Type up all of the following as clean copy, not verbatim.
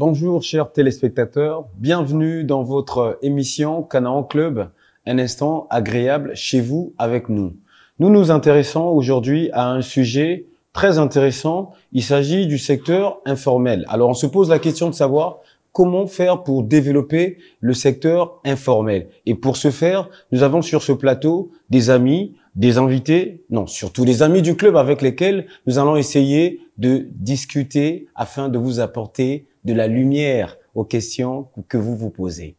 Bonjour chers téléspectateurs, bienvenue dans votre émission Canaan Club, un instant agréable chez vous avec nous. Nous nous intéressons aujourd'hui à un sujet très intéressant, il s'agit du secteur informel. Alors on se pose la question de savoir comment faire pour développer le secteur informel. Et pour ce faire, nous avons sur ce plateau des amis, des invités, non, surtout des amis du club avec lesquels nous allons essayer de discuter afin de vous apporter de la lumière aux questions que vous vous posez.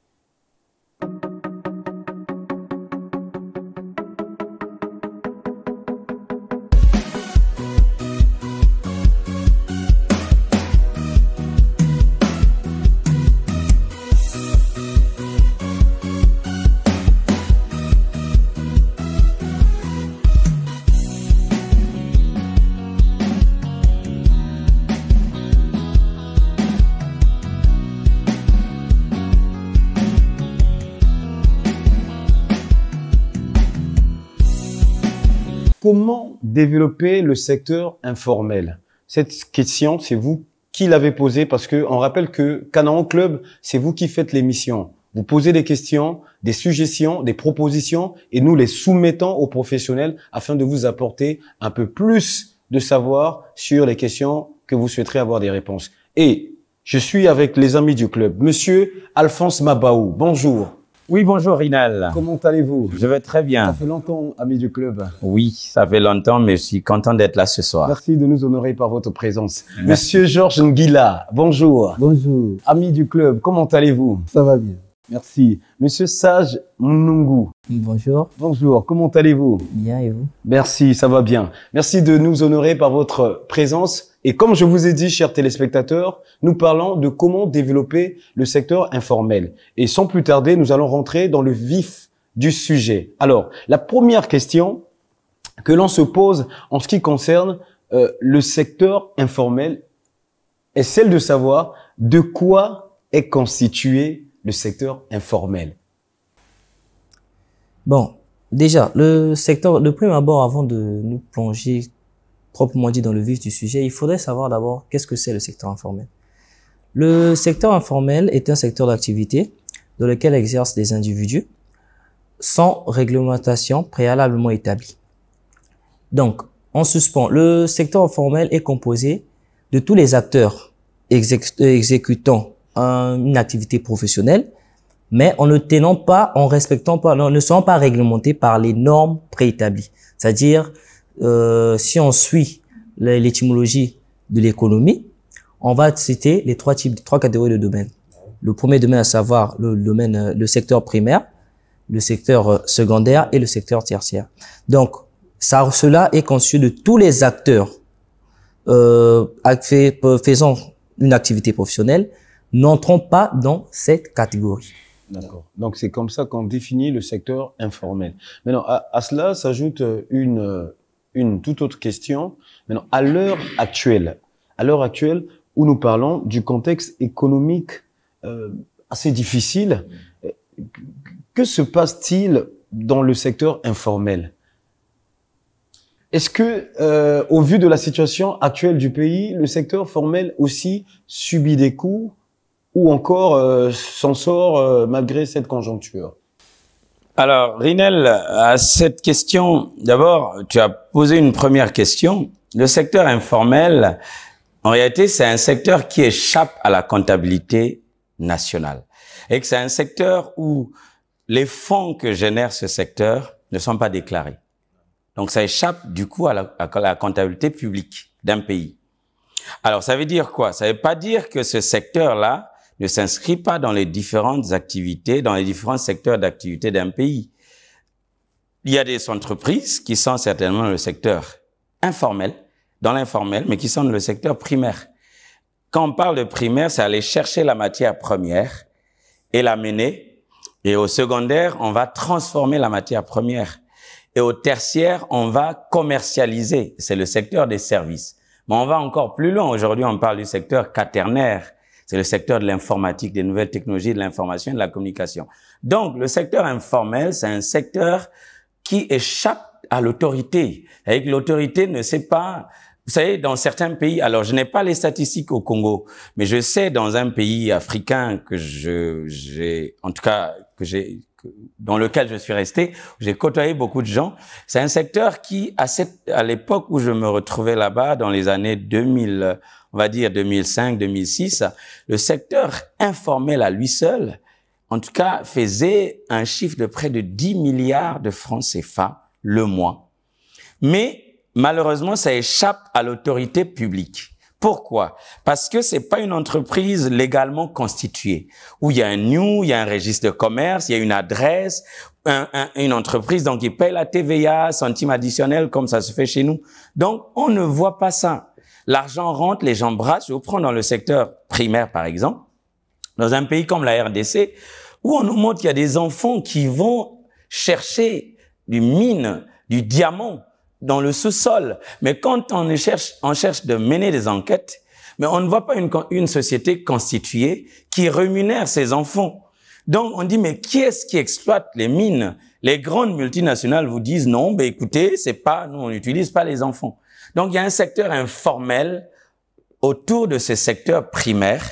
Comment développer le secteur informel? Cette question, c'est vous qui l'avez posée parce que on rappelle que Canaan Club, c'est vous qui faites l'émission. Vous posez des questions, des suggestions, des propositions et nous les soumettons aux professionnels afin de vous apporter un peu plus de savoir sur les questions que vous souhaiterez avoir des réponses. Et je suis avec les amis du club. Monsieur Alphonse Mabaou, bonjour. Oui, bonjour Rinal. Comment allez-vous? Je vais très bien. Ça fait longtemps, ami du club. Oui, ça fait longtemps, mais je suis content d'être là ce soir. Merci de nous honorer par votre présence. Monsieur Georges Nguila, bonjour. Bonjour. Ami du club, comment allez-vous? Ça va bien. Merci. Monsieur Sage Mnungu. Bonjour. Bonjour, comment allez-vous? Bien, et vous? Merci, ça va bien. Merci de nous honorer par votre présence. Et comme je vous ai dit, chers téléspectateurs, nous parlons de comment développer le secteur informel. Et sans plus tarder, nous allons rentrer dans le vif du sujet. Alors, la première question que l'on se pose en ce qui concerne le secteur informel est celle de savoir de quoi est constitué le secteur informel. Bon, déjà, le secteur, de prime abord, avant de nous plonger proprement dit dans le vif du sujet, il faudrait savoir d'abord qu'est-ce que c'est le secteur informel. Le secteur informel est un secteur d'activité dans lequel exercent des individus sans réglementation préalablement établie. Donc, en suspens, le secteur informel est composé de tous les acteurs exécutant une activité professionnelle, mais en ne tenant pas, en respectant pas, ne sont pas réglementés par les normes préétablies. C'est-à-dire, si on suit l'étymologie de l'économie, on va citer les trois catégories de domaines. Le premier domaine, à savoir le secteur primaire, le secteur secondaire et le secteur tertiaire. Donc, cela est conçu de tous les acteurs faisant une activité professionnelle, n'entrons pas dans cette catégorie. D'accord. Donc, c'est comme ça qu'on définit le secteur informel. Maintenant, à cela s'ajoute une toute autre question. Maintenant, à l'heure actuelle où nous parlons du contexte économique assez difficile, que se passe-t-il dans le secteur informel? Est-ce que, au vu de la situation actuelle du pays, le secteur formel aussi subit des coups ou encore s'en sort malgré cette conjoncture? Alors, Rinel, à cette question, d'abord, tu as posé une première question. Le secteur informel, en réalité, c'est un secteur qui échappe à la comptabilité nationale. Et que c'est un secteur où les fonds que génère ce secteur ne sont pas déclarés. Donc, ça échappe du coup à la comptabilité publique d'un pays. Alors, ça veut dire quoi? Ça veut pas dire que ce secteur-là ne s'inscrit pas dans les différentes activités, dans les différents secteurs d'activité d'un pays. Il y a des entreprises qui sont certainement dans le secteur informel, dans l'informel, mais qui sont dans le secteur primaire. Quand on parle de primaire, c'est aller chercher la matière première et la mener. Et au secondaire, on va transformer la matière première. Et au tertiaire, on va commercialiser. C'est le secteur des services. Mais on va encore plus loin. Aujourd'hui, on parle du secteur quaternaire. C'est le secteur de l'informatique, des nouvelles technologies, de l'information et de la communication. Donc, le secteur informel, c'est un secteur qui échappe à l'autorité. C'est-à-dire que l'autorité ne sait pas vous savez, dans certains pays, alors je n'ai pas les statistiques au Congo, mais je sais dans un pays africain dans lequel je suis resté, j'ai côtoyé beaucoup de gens. C'est un secteur qui, à l'époque où je me retrouvais là-bas, dans les années 2000, on va dire 2005, 2006, le secteur informel à lui seul, en tout cas, faisait un chiffre de près de 10 milliards de francs CFA le mois. Mais malheureusement, ça échappe à l'autorité publique. Pourquoi? Parce que c'est pas une entreprise légalement constituée, où il y a un NIU, il y a un registre de commerce, il y a une adresse, une entreprise, donc il paye la TVA, centime additionnel, comme ça se fait chez nous. Donc, on ne voit pas ça. L'argent rentre, les gens brassent. Je vous prends dans le secteur primaire, par exemple, dans un pays comme la RDC, où on nous montre qu'il y a des enfants qui vont chercher du mine, du diamant, dans le sous-sol. Mais quand on cherche de mener des enquêtes, mais on ne voit pas une société constituée qui rémunère ses enfants. Donc, on dit, mais qui est-ce qui exploite les mines? Les grandes multinationales vous disent, non, ben écoutez, nous, on n'utilise pas les enfants. Donc, il y a un secteur informel autour de ces secteurs primaires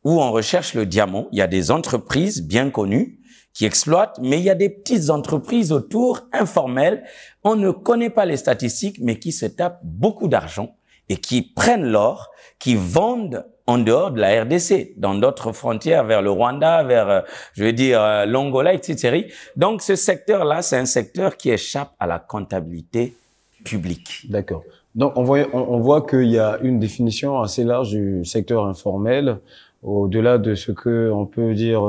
où on recherche le diamant. Il y a des entreprises bien connues qui exploitent, mais il y a des petites entreprises autour, informelles. On ne connaît pas les statistiques, mais qui se tapent beaucoup d'argent et qui prennent l'or, qui vendent en dehors de la RDC, dans d'autres frontières, vers le Rwanda, vers, l'Angola, etc. Donc, ce secteur-là, c'est un secteur qui échappe à la comptabilité publique. D'accord. Donc, on voit qu'il y a une définition assez large du secteur informel, au-delà de ce que on peut dire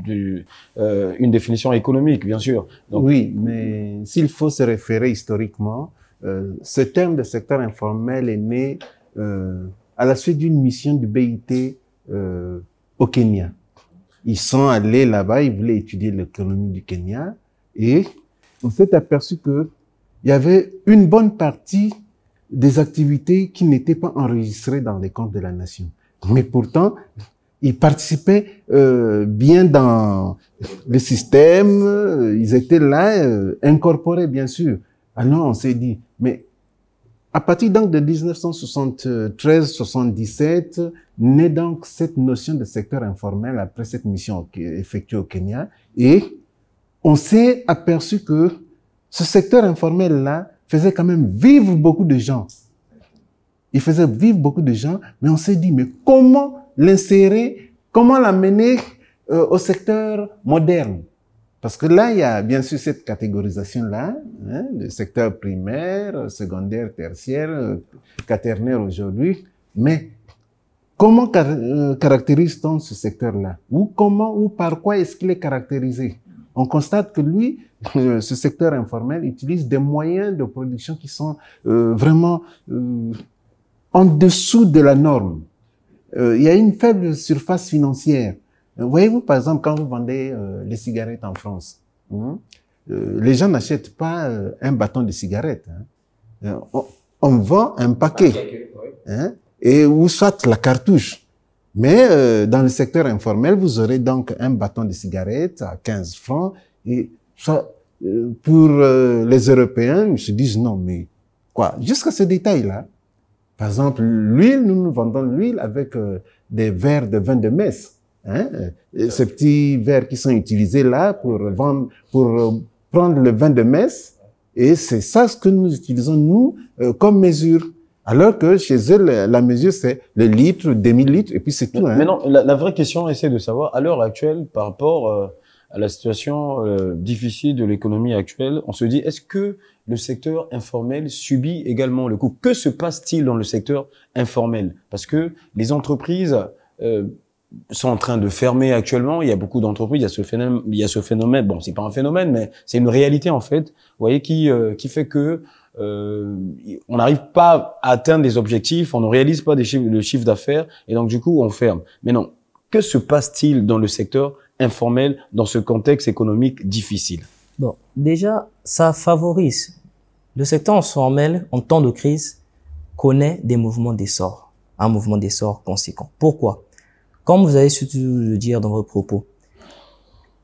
une définition économique, bien sûr. Donc, oui, mais s'il faut se référer historiquement, ce terme de secteur informel est né à la suite d'une mission du BIT au Kenya. Ils sont allés là-bas, ils voulaient étudier l'économie du Kenya et on s'est aperçu que il y avait une bonne partie des activités qui n'étaient pas enregistrées dans les comptes de la nation. Mais pourtant, ils participaient bien dans le système, ils étaient là, incorporés bien sûr. Alors on s'est dit, mais à partir donc de 1973-77, naît donc cette notion de secteur informel après cette mission effectuée au Kenya, et on s'est aperçu que ce secteur informel-là faisait quand même vivre beaucoup de gens. Il faisait vivre beaucoup de gens, mais on s'est dit, mais comment l'insérer, comment l'amener au secteur moderne? Parce que là, il y a bien sûr cette catégorisation-là, hein, le secteur primaire, secondaire, tertiaire, quaternaire aujourd'hui, mais comment caractérise-t-on ce secteur-là? Ou par quoi est-ce qu'il est caractérisé? On constate que lui, ce secteur informel utilise des moyens de production qui sont vraiment en dessous de la norme. Il y a une faible surface financière. Voyez-vous, par exemple, quand vous vendez les cigarettes en France, les gens n'achètent pas un bâton de cigarette. Hein. On vend un paquet, hein, et ou soit la cartouche. Mais dans le secteur informel, vous aurez donc un bâton de cigarette à 15 francs. Et ça, pour les Européens, ils se disent non, mais quoi? Jusqu'à ce détail-là. Par exemple, l'huile, nous vendons l'huile avec des verres de vin de messe. Hein? Ces petits verres qui sont utilisés là pour prendre le vin de messe. Et c'est ça ce que nous utilisons, nous, comme mesure. Alors que chez eux, la mesure, c'est le litre, demi-litre, et puis c'est tout. Hein. Mais non, la vraie question, c'est de savoir, à l'heure actuelle, par rapport à la situation difficile de l'économie actuelle, on se dit, est-ce que le secteur informel subit également le coup? Que se passe-t-il dans le secteur informel? Parce que les entreprises sont en train de fermer actuellement. Il y a beaucoup d'entreprises, il y a ce phénomène. Bon, c'est pas un phénomène, mais c'est une réalité en fait. Vous voyez, qui fait que on n'arrive pas à atteindre des objectifs, on ne réalise pas le chiffre d'affaires, et donc du coup on ferme. Mais non, que se passe-t-il dans le secteur informel dans ce contexte économique difficile? Bon, déjà, ça favorise. Le secteur informel, en temps de crise, connaît des mouvements d'essor, un mouvement d'essor conséquent. Pourquoi? Comme vous avez surtout le dire dans votre propos,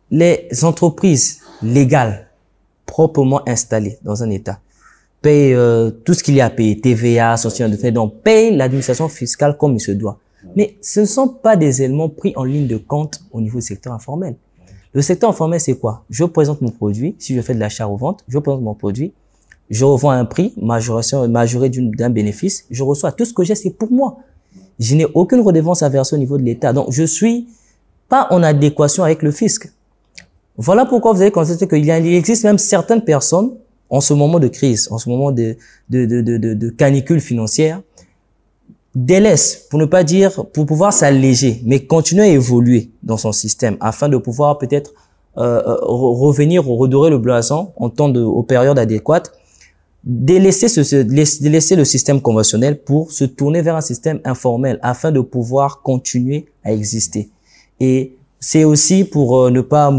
les entreprises légales, proprement installées dans un État, paye tout ce qu'il y a à payer, TVA, sortie de fait, donc paye l'administration fiscale comme il se doit. Mais ce ne sont pas des éléments pris en ligne de compte au niveau du secteur informel. Le secteur informel, c'est quoi? Je présente mon produit, si je fais de l'achat-revente, je présente mon produit, je revends à un prix, majoré d'un bénéfice, je reçois tout ce que j'ai, c'est pour moi. Je n'ai aucune redevance à verser au niveau de l'État. Donc, je suis pas en adéquation avec le fisc. Voilà pourquoi vous avez constaté qu'il existe même certaines personnes, en ce moment de crise, en ce moment de canicule financière, délaissent, pour ne pas dire, pour pouvoir s'alléger, mais continuer à évoluer dans son système afin de pouvoir peut-être revenir ou redorer le blason aux périodes adéquates, délaisser le système conventionnel pour se tourner vers un système informel afin de pouvoir continuer à exister. Et c'est aussi pour ne pas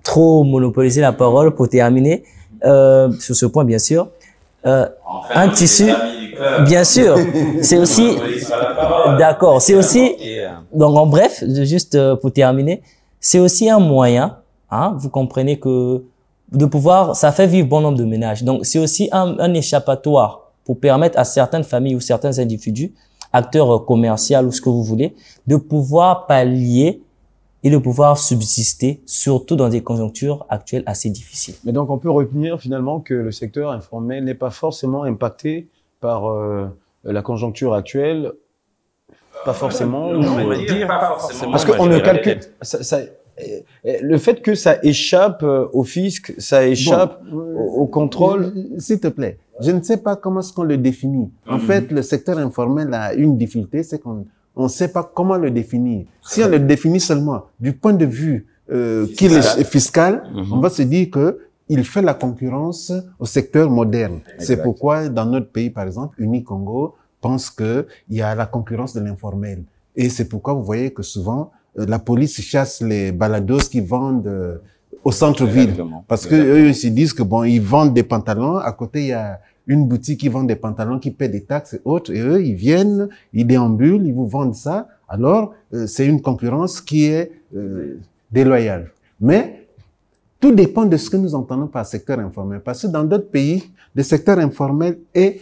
trop monopoliser la parole, pour terminer sur ce point, bien sûr, un tissu, bien sûr, c'est aussi, d'accord, c'est aussi, donc en bref, juste pour terminer, c'est aussi un moyen, hein, vous comprenez que de pouvoir, ça fait vivre bon nombre de ménages. Donc c'est aussi un échappatoire pour permettre à certaines familles ou certains individus, acteurs commerciaux ou ce que vous voulez, de pouvoir pallier et de pouvoir subsister, surtout dans des conjonctures actuelles assez difficiles. Mais donc, on peut retenir finalement que le secteur informel n'est pas forcément impacté par la conjoncture actuelle, pas forcément. Parce qu'on ne calcule. Le fait que ça échappe au fisc, ça échappe au contrôle. S'il te plaît, je ne sais pas comment est-ce qu'on le définit. En fait, le secteur informel a une difficulté, c'est qu'on ne sait pas comment le définir. Si on le définit seulement du point de vue qu'il est fiscal, on va se dire que il fait la concurrence au secteur moderne. C'est pourquoi dans notre pays, par exemple, Unicongo pense qu'il y a la concurrence de l'informel. Et c'est pourquoi vous voyez que souvent, la police chasse les balados qui vendent au centre-ville. Parce que eux, ils se disent que bon, ils vendent des pantalons. À côté, il y a une boutique qui vend des pantalons, qui paie des taxes et autres. Et eux, ils viennent, ils déambulent, ils vous vendent ça. Alors, c'est une concurrence qui est déloyale. Mais tout dépend de ce que nous entendons par secteur informel. Parce que dans d'autres pays, le secteur informel est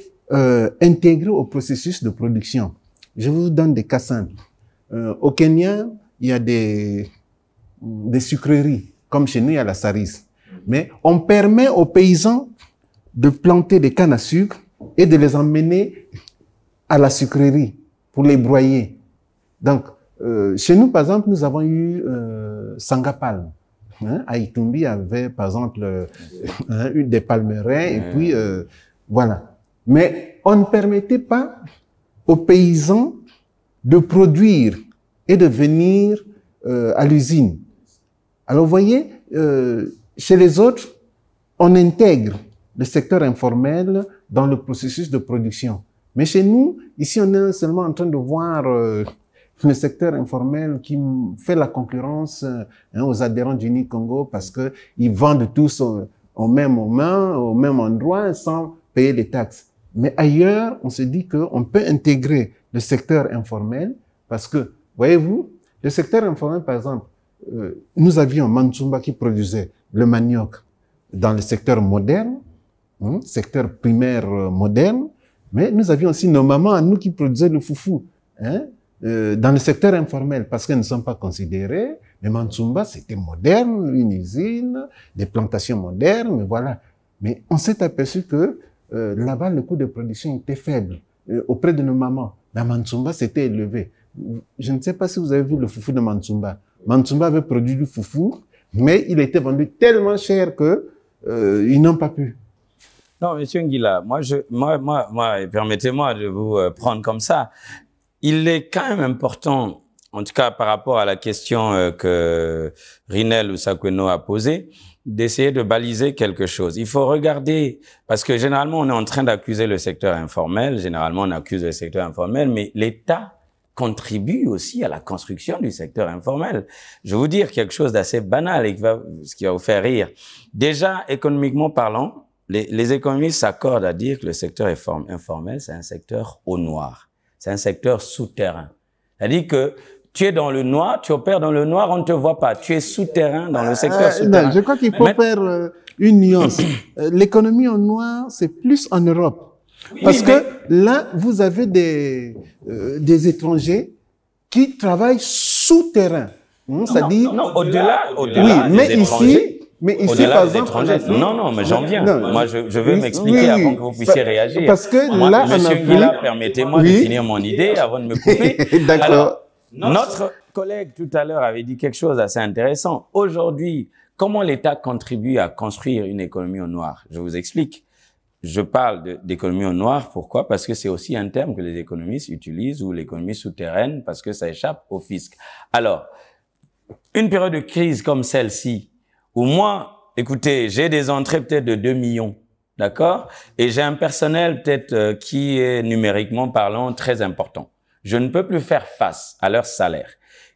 intégré au processus de production. Je vous donne des cas simples. Au Kenya, il y a des sucreries. Comme chez nous, il y a la Saris. Mais on permet aux paysans de planter des cannes à sucre et de les emmener à la sucrerie pour les broyer. Donc, chez nous, par exemple, nous avons eu Sangapal. À Itumbi, il y avait, par exemple, des palmerins et puis, voilà. Mais on ne permettait pas aux paysans de produire et de venir à l'usine. Alors, vous voyez, chez les autres, on intègre le secteur informel dans le processus de production. Mais chez nous, ici, on est seulement en train de voir le secteur informel qui fait la concurrence aux adhérents d'Unicongo parce que ils vendent tous au même moment, au même endroit, sans payer les taxes. Mais ailleurs, on se dit qu'on peut intégrer le secteur informel parce que, voyez-vous, le secteur informel, par exemple, nous avions Mantsumba qui produisait le manioc dans le secteur moderne, secteur primaire moderne, mais nous avions aussi nos mamans à nous qui produisaient le foufou, dans le secteur informel, parce qu'elles ne sont pas considérées. Mais Mantsumba, c'était moderne, une usine, des plantations modernes, mais voilà. Mais on s'est aperçu que là-bas, le coût de production était faible auprès de nos mamans. La Mantsumba, c'était élevé. Je ne sais pas si vous avez vu le foufou de Mantsumba. Mantsumba avait produit du foufou, mais il était vendu tellement cher que ils n'ont pas pu. Non, Monsieur Nguila, moi, permettez-moi de vous prendre comme ça. Il est quand même important, en tout cas par rapport à la question que Rinel Usakweno a posée, d'essayer de baliser quelque chose. Il faut regarder, parce que généralement on est en train d'accuser le secteur informel, généralement on accuse le secteur informel, mais l'État contribue aussi à la construction du secteur informel. Je vais vous dire quelque chose d'assez banal et ce qui va vous faire rire. Déjà, économiquement parlant, les économistes s'accordent à dire que le secteur informel, c'est un secteur au noir. C'est un secteur souterrain. C'est-à-dire que tu es dans le noir, tu opères dans le noir, on ne te voit pas. Tu es souterrain dans le secteur souterrain. Non, je crois qu'il faut faire une nuance. L'économie en noir, c'est plus en Europe. Parce que là, vous avez des étrangers qui travaillent souterrain. C'est-à-dire... Non, au-delà oui, mais ici, par exemple... Non, mais j'en viens. Moi, je veux m'expliquer avant que vous puissiez réagir. Parce que moi, là, Monsieur Nguila, permettez-moi de finir mon idée avant de me couper. D'accord. Notre collègue tout à l'heure avait dit quelque chose d'assez intéressant. Aujourd'hui, comment l'État contribue à construire une économie au noir? Je vous explique. Je parle d'économie au noir. Pourquoi? Parce que c'est aussi un terme que les économistes utilisent, ou l'économie souterraine, parce que ça échappe au fisc. Alors, une période de crise comme celle-ci, où moi, écoutez, j'ai des entrées peut-être de 2 millions, d'accord? Et j'ai un personnel peut-être qui est numériquement parlant très important. Je ne peux plus faire face à leur salaire.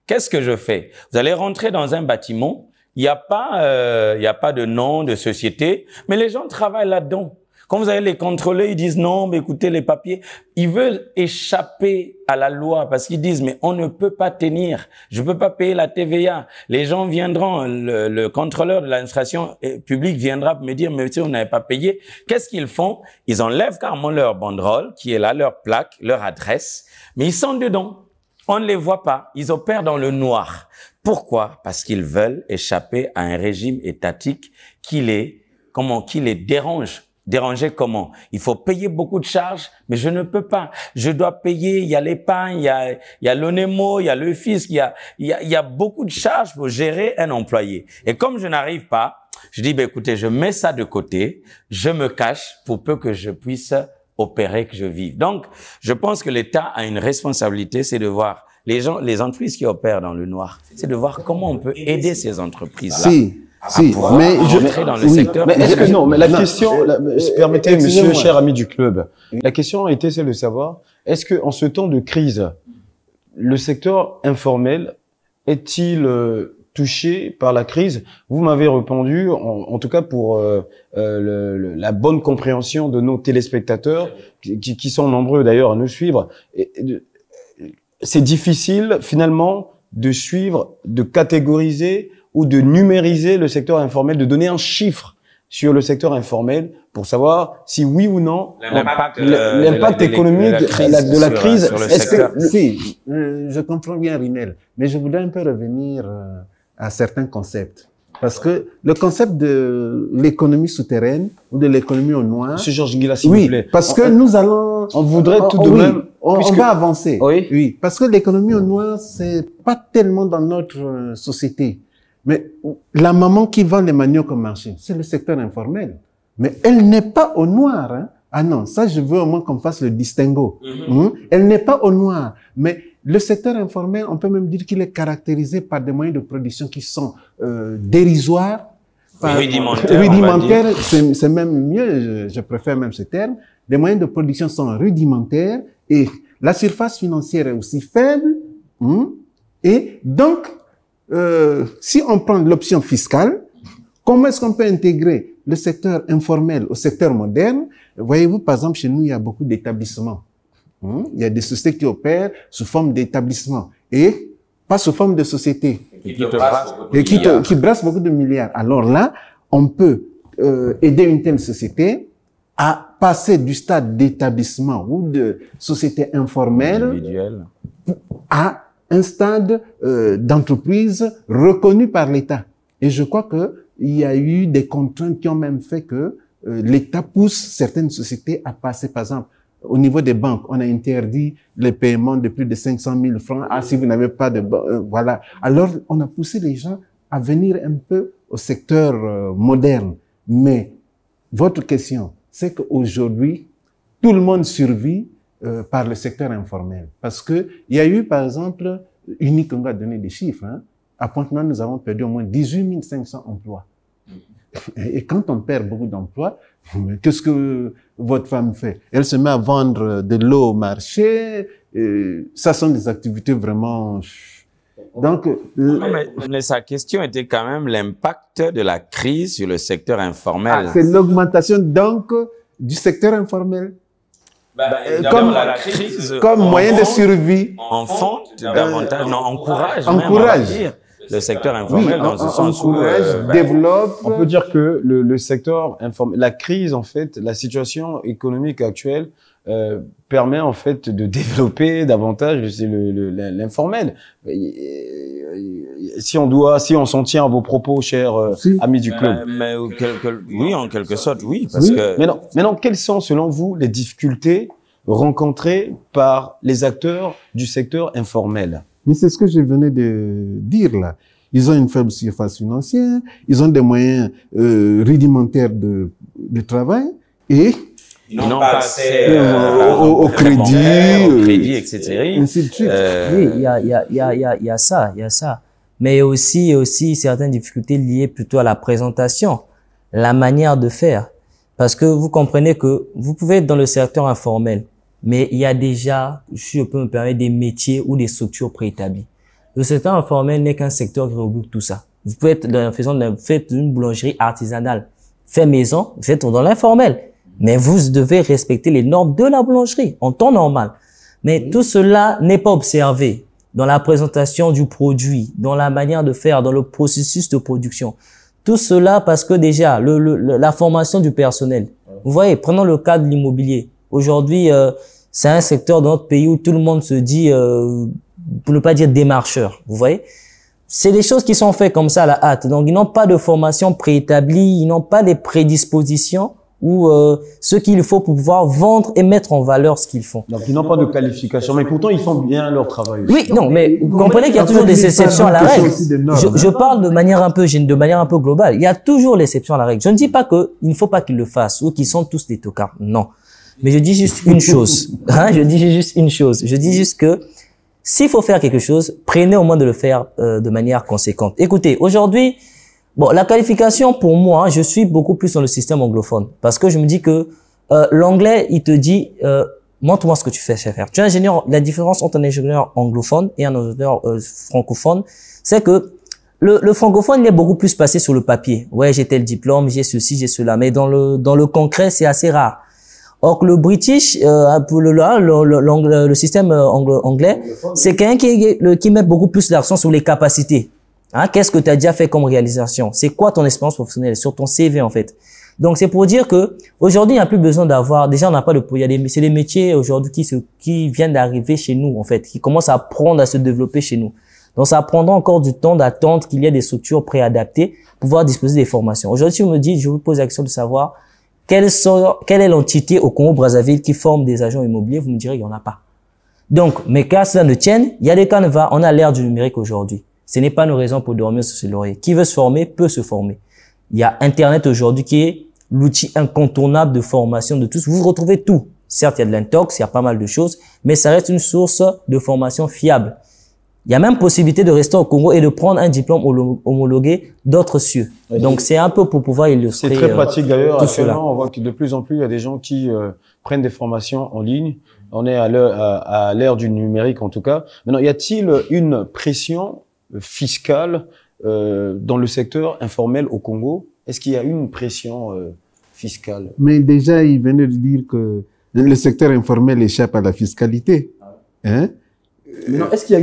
Qu'est-ce que je fais? Vous allez rentrer dans un bâtiment, il n'y a pas de nom de société, mais les gens travaillent là-dedans. Quand vous allez les contrôler, ils disent non, mais écoutez les papiers. Ils veulent échapper à la loi parce qu'ils disent mais on ne peut pas tenir. Je peux pas payer la TVA. Les gens viendront, le contrôleur de l'administration publique viendra me dire mais si on n'avait pas payé. Qu'est-ce qu'ils font? Ils enlèvent carrément leur banderole qui est là, leur plaque, leur adresse, mais ils sont dedans. On ne les voit pas. Ils opèrent dans le noir. Pourquoi? Parce qu'ils veulent échapper à un régime étatique qui les dérange. Déranger comment? Il faut payer beaucoup de charges, mais je ne peux pas. Je dois payer, il y a l'épargne, il y a l'ONEMO, il y a le fisc, il y a beaucoup de charges pour gérer un employé. Et comme je n'arrive pas, je dis, ben, écoutez, je mets ça de côté, je me cache pour peu que je puisse opérer, que je vive. Donc, je pense que l'État a une responsabilité, c'est de voir les entreprises qui opèrent dans le noir, c'est de voir comment on peut aider ces entreprises-là. Si, mais dans le secteur. Mais est-ce que non, mais la question, permettez, monsieur, cher ami du club, la question était celle de savoir, est-ce que en ce temps de crise, le secteur informel est-il touché par la crise? Vous m'avez répondu, en tout cas pour la bonne compréhension de nos téléspectateurs, qui sont nombreux d'ailleurs à nous suivre. C'est difficile finalement de suivre, de catégoriser ou de numériser le secteur informel, de donner un chiffre sur le secteur informel pour savoir si oui ou non l'impact économique de la crise. Est-ce que si, je comprends bien Rinel, mais je voudrais un peu revenir à certains concepts. Parce que le concept de l'économie souterraine ou de l'économie au noir... Monsieur Georges Nguila, s'il vous plaît. Parce que nous allons... On voudrait tout de même... On va avancer. Oui, parce que l'économie au noir, c'est pas tellement dans notre société. Mais la maman qui vend les maniocs au marché, c'est le secteur informel. Mais elle n'est pas au noir. Hein. Ah non, ça, je veux au moins qu'on fasse le distinguo. Elle n'est pas au noir. Mais le secteur informel, on peut même dire qu'il est caractérisé par des moyens de production qui sont dérisoires. Rudimentaires, c'est même mieux, je préfère même ce terme. Les moyens de production sont rudimentaires et la surface financière est aussi faible. Et donc, si on prend l'option fiscale, comment est-ce qu'on peut intégrer le secteur informel au secteur moderne? Voyez-vous, par exemple, chez nous, il y a beaucoup d'établissements. Il y a des sociétés qui opèrent sous forme d'établissements et pas sous forme de sociétés. Et qui brassent beaucoup de milliards. Alors là, on peut aider une telle société à passer du stade d'établissement ou de société informelle à un stade d'entreprise reconnu par l'État. Et je crois que il y a eu des contraintes qui ont même fait que l'État pousse certaines sociétés à passer, par exemple, au niveau des banques, on a interdit les paiements de plus de 500 000 francs. Ah, si vous n'avez pas de... voilà. Alors, on a poussé les gens à venir un peu au secteur moderne. Mais votre question, c'est qu'aujourd'hui, tout le monde survit par le secteur informel. Parce que il y a eu, par exemple, unique, on va donner des chiffres. Hein. À Pointe-Noire, nous avons perdu au moins 18 500 emplois. Et quand on perd beaucoup d'emplois, qu'est-ce que votre femme fait? Elle se met à vendre de l'eau au marché. Ça sont des activités vraiment... Donc, mais sa question était quand même l'impact de la crise sur le secteur informel. C'est l'augmentation donc du secteur informel. Comme moyen de survie. Enfante davantage, non, encourage. Encourage. le secteur informel dans ce sens où encourage, développe. On peut dire que le secteur informel, la crise en fait, la situation économique actuelle permet en fait de développer davantage l'informel. Si on s'en tient à vos propos, chers amis du club. Oui, en quelque sorte, oui, parce que. Maintenant, quelles sont selon vous les difficultés rencontrées par les acteurs du secteur informel? Mais c'est ce que je venais de dire là. Ils ont une faible surface financière, ils ont des moyens rudimentaires de travail et ils n'ont pas accès au crédit, etc. Ainsi de suite. Oui, il y a ça. Mais aussi certaines difficultés liées plutôt à la présentation, la manière de faire. Parce que vous comprenez que vous pouvez être dans le secteur informel, mais il y a déjà, si je peux me permettre, des métiers ou des structures préétablies. Le secteur informel n'est qu'un secteur qui regroupe tout ça. Vous pouvez être faites une boulangerie artisanale, fait maison, vous êtes dans l'informel. Mais vous devez respecter les normes de la boulangerie en temps normal. Mais tout cela n'est pas observé dans la présentation du produit, dans la manière de faire, dans le processus de production. Tout cela parce que déjà, la formation du personnel. Vous voyez, prenons le cas de l'immobilier. Aujourd'hui, c'est un secteur dans notre pays où tout le monde se dit, pour ne pas dire démarcheur. Vous voyez, c'est des choses qui sont faites comme ça à la hâte. Donc, ils n'ont pas de formation préétablie, ils n'ont pas des prédispositions ou ce qu'il faut pour pouvoir vendre et mettre en valeur ce qu'ils font. Donc, ils n'ont pas de qualification, mais pourtant, ils font bien leur travail. Oui, non, mais vous comprenez qu'il y a toujours des exceptions à la règle. Je parle de manière un peu globale. Il y a toujours l'exception à la règle. Je ne dis pas qu'il ne faut pas qu'ils le fassent ou qu'ils sont tous des tocards. Non. Mais je dis juste une chose. Je dis juste que s'il faut faire quelque chose, prenez au moins de le faire de manière conséquente. Écoutez, aujourd'hui, la qualification pour moi, je suis beaucoup plus dans le système anglophone parce que je me dis que l'anglais, il te dit montre-moi ce que tu sais faire. Tu es ingénieur. La différence entre un ingénieur anglophone et un ingénieur francophone, c'est que le francophone il est beaucoup plus passé sur le papier. Ouais, j'ai tel diplôme, j'ai ceci, j'ai cela, mais dans le concret, c'est assez rare. Or que le British, le système anglais, c'est quelqu'un qui met beaucoup plus l'accent sur les capacités. Qu'est-ce que tu as déjà fait comme réalisation? C'est quoi ton expérience professionnelle sur ton CV en fait? Donc c'est pour dire que aujourd'hui il n'y a plus besoin d'avoir. Déjà on n'a pas de. C'est des métiers aujourd'hui qui viennent d'arriver chez nous en fait, qui commencent à apprendre à se développer chez nous. Donc ça prendra encore du temps d'attendre qu'il y ait des structures préadaptées pour pouvoir disposer des formations. Aujourd'hui si vous me dites, je vous pose la question de savoir quelle est l'entité au Congo-Brazzaville qui forme des agents immobiliers, vous me direz qu'il n'y en a pas. Donc, mais qu'à cela ne tienne, il y a des canevas, on a l'ère du numérique aujourd'hui. Ce n'est pas une raison pour dormir sur ses lauriers. Qui veut se former peut se former. Il y a Internet aujourd'hui qui est l'outil incontournable de formation de tous. Vous retrouvez tout. Certes, il y a de l'intox, il y a pas mal de choses, mais ça reste une source de formation fiable. Il y a même possibilité de rester au Congo et de prendre un diplôme homologué d'autres cieux. Donc, c'est un peu pour pouvoir illustrer. C'est très pratique d'ailleurs. Actuellement, on voit que de plus en plus, il y a des gens qui prennent des formations en ligne. On est à l'ère du numérique en tout cas. Maintenant, y a-t-il une pression fiscale dans le secteur informel au Congo? Est-ce qu'il y a une pression fiscale? Mais déjà, il venait de dire que le secteur informel échappe à la fiscalité. Hein? Est-ce qu'il y a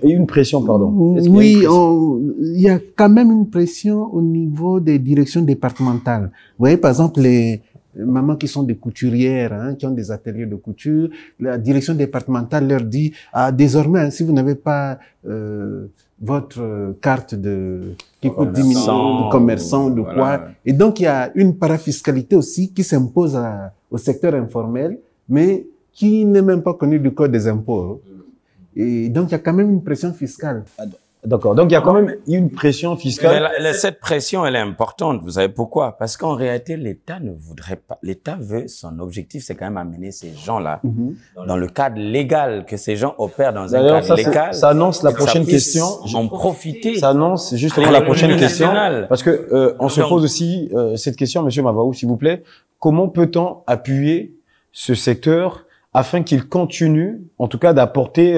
une pression, pardon? Oui, il y a quand même une pression au niveau des directions départementales. Vous voyez, par exemple, les mamans qui sont des couturières, qui ont des ateliers de couture, la direction départementale leur dit, désormais, si vous n'avez pas votre carte qui coûte 10 000 de commerçant, de quoi. Et donc, il y a une parafiscalité aussi qui s'impose au secteur informel, mais qui n'est même pas connu du code des impôts. Et donc, il y a quand même une pression fiscale. D'accord. Donc, il y a quand même une pression fiscale. Mais cette pression, elle est importante. Vous savez pourquoi? Parce qu'en réalité, l'État ne voudrait pas. L'État veut, son objectif, c'est quand même amener ces gens-là dans le cadre légal, que ces gens opèrent dans un cadre légal. Ça annonce la prochaine question. En profiter. Ça annonce justement la prochaine question. Parce que, on se pose aussi cette question, Monsieur Mavaou, s'il vous plaît. Comment peut-on appuyer ce secteur afin qu'il continue, en tout cas, d'apporter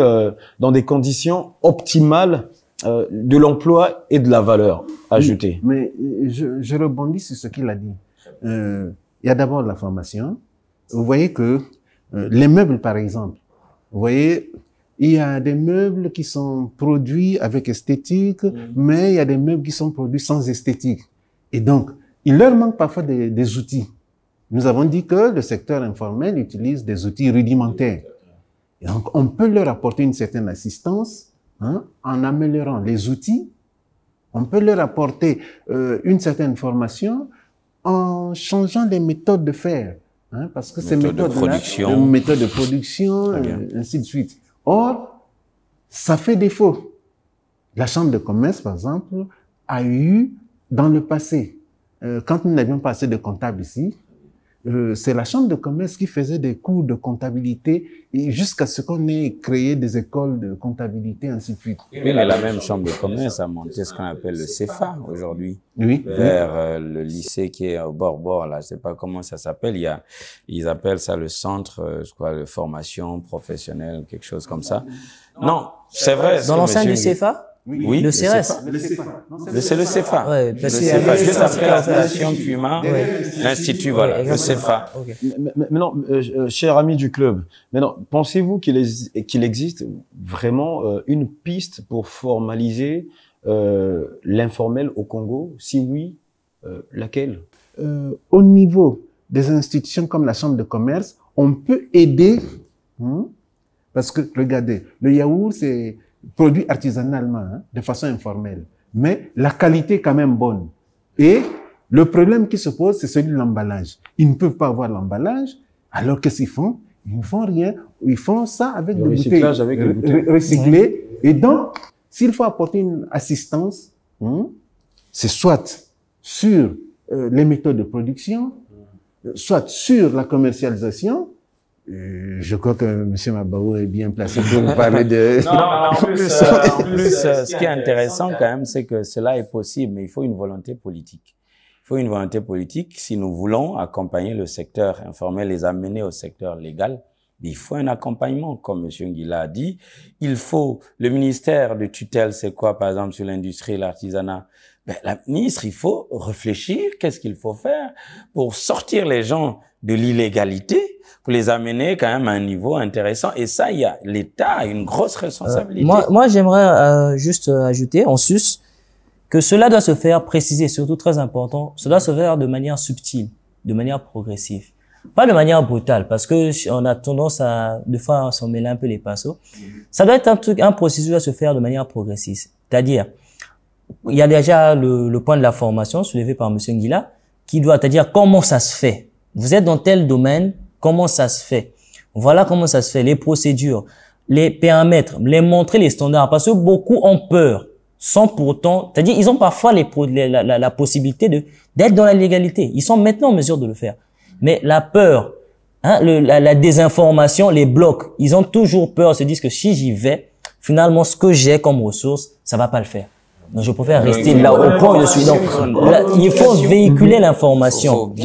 dans des conditions optimales de l'emploi et de la valeur ajoutée? Mais je rebondis sur ce qu'il a dit. Il y a d'abord la formation. Vous voyez que les meubles, par exemple, vous voyez, il y a des meubles qui sont produits avec esthétique, mais il y a des meubles qui sont produits sans esthétique. Et donc, il leur manque parfois des outils. Nous avons dit que le secteur informel utilise des outils rudimentaires. Et donc, on peut leur apporter une certaine assistance en améliorant les outils. On peut leur apporter une certaine formation en changeant les méthodes de faire. Parce que ces méthodes de production, ainsi de suite. Or, ça fait défaut. La Chambre de commerce, par exemple, a eu dans le passé, quand nous n'avions pas assez de comptables ici, c'est la Chambre de commerce qui faisait des cours de comptabilité jusqu'à ce qu'on ait créé des écoles de comptabilité, ainsi de suite. Oui, mais la même Chambre de commerce a monté ce qu'on appelle le CFA aujourd'hui. Oui. Vers le lycée qui est au bord, là, je sais pas comment ça s'appelle. Ils appellent ça le centre, je crois, de formation professionnelle, quelque chose comme ça. Non, c'est vrai. Dans l'enceinte du CFA? Oui, le CRS. C'est le CFA. Ouais, le CFA. Juste après la station Puma, l'Institut, voilà, le CFA. Okay. Maintenant, cher ami du club, maintenant, pensez-vous qu'il existe vraiment une piste pour formaliser l'informel au Congo? Si oui, laquelle? Au niveau des institutions comme la Chambre de commerce, on peut aider, parce que, regardez, le yaourt, c'est produit artisanalement, de façon informelle. Mais la qualité est quand même bonne. Et le problème qui se pose, c'est celui de l'emballage. Ils ne peuvent pas avoir l'emballage, alors qu'est-ce qu'ils font? Ils ne font rien. Ils font ça avec des bouteilles recyclées. Et donc, s'il faut apporter une assistance, c'est soit sur les méthodes de production, soit sur la commercialisation. Je crois que M. Mabao est bien placé pour nous parler de... En plus, ce qui est intéressant quand même, c'est que cela est possible, mais il faut une volonté politique. Il faut une volonté politique si nous voulons accompagner le secteur informel, les amener au secteur légal. Il faut un accompagnement, comme M. Nguila a dit. Il faut, le ministère de tutelle, c'est quoi, par exemple, sur l'industrie et l'artisanat? La ministre, il faut réfléchir, qu'est-ce qu'il faut faire pour sortir les gens de l'illégalité, pour les amener quand même à un niveau intéressant. Et ça, l'État a une grosse responsabilité. Moi, j'aimerais juste ajouter en sus que cela doit se faire préciser, surtout très important, cela doit se faire de manière subtile, de manière progressive. Pas de manière brutale, parce que on a tendance à, des fois, à s'en mêler un peu les pinceaux. Ça doit être un processus qui doit se faire de manière progressive. C'est-à-dire, il y a déjà le point de la formation soulevé par M. Nguila, qui doit, c'est-à-dire comment ça se fait. Vous êtes dans tel domaine, comment ça se fait? Voilà comment ça se fait, les procédures, les paramètres, les montrer les standards, parce que beaucoup ont peur, sans pourtant, c'est-à-dire ils ont parfois la possibilité d'être dans la légalité. Ils sont maintenant en mesure de le faire. Mais la peur, la désinformation les bloque. Ils ont toujours peur, se disent que si j'y vais, finalement ce que j'ai comme ressource, ça va pas le faire. Donc je préfère rester là au point où je suis. Donc là, il faut véhiculer l'information.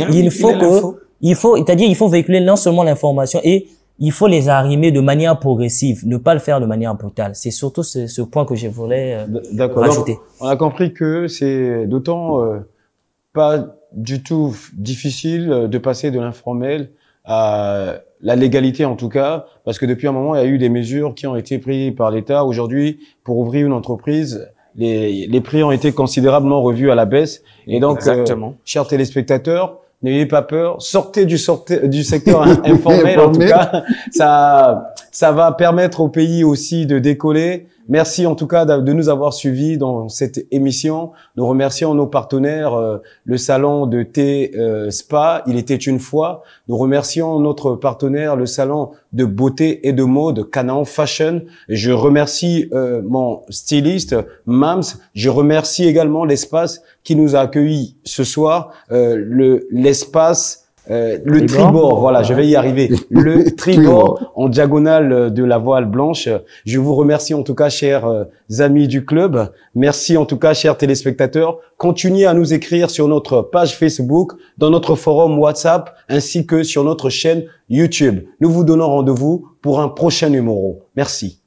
Il faut véhiculer non seulement l'information, et il faut les arrimer de manière progressive, ne pas le faire de manière brutale. C'est surtout ce point que je voulais rajouter. Donc, on a compris que c'est d'autant pas du tout difficile de passer de l'informel à la légalité, en tout cas, parce que depuis un moment, il y a eu des mesures qui ont été prises par l'État. Aujourd'hui, pour ouvrir une entreprise, les prix ont été considérablement revus à la baisse. Et donc, chers téléspectateurs, n'ayez pas peur, sortez du secteur informel. En tout cas, ça va permettre au pays aussi de décoller. Merci en tout cas de nous avoir suivis dans cette émission. Nous remercions nos partenaires, le salon de thé Spa, il était une fois. Nous remercions notre partenaire, le salon de beauté et de mode Canaan Fashion. Je remercie mon styliste Mams. Je remercie également l'espace qui nous a accueillis ce soir, l'espace le tribord, voilà, je vais y arriver. Le tribord en diagonale de la voile blanche. Je vous remercie en tout cas, chers amis du club. Merci en tout cas, chers téléspectateurs. Continuez à nous écrire sur notre page Facebook, dans notre forum WhatsApp, ainsi que sur notre chaîne YouTube. Nous vous donnons rendez-vous pour un prochain numéro. Merci.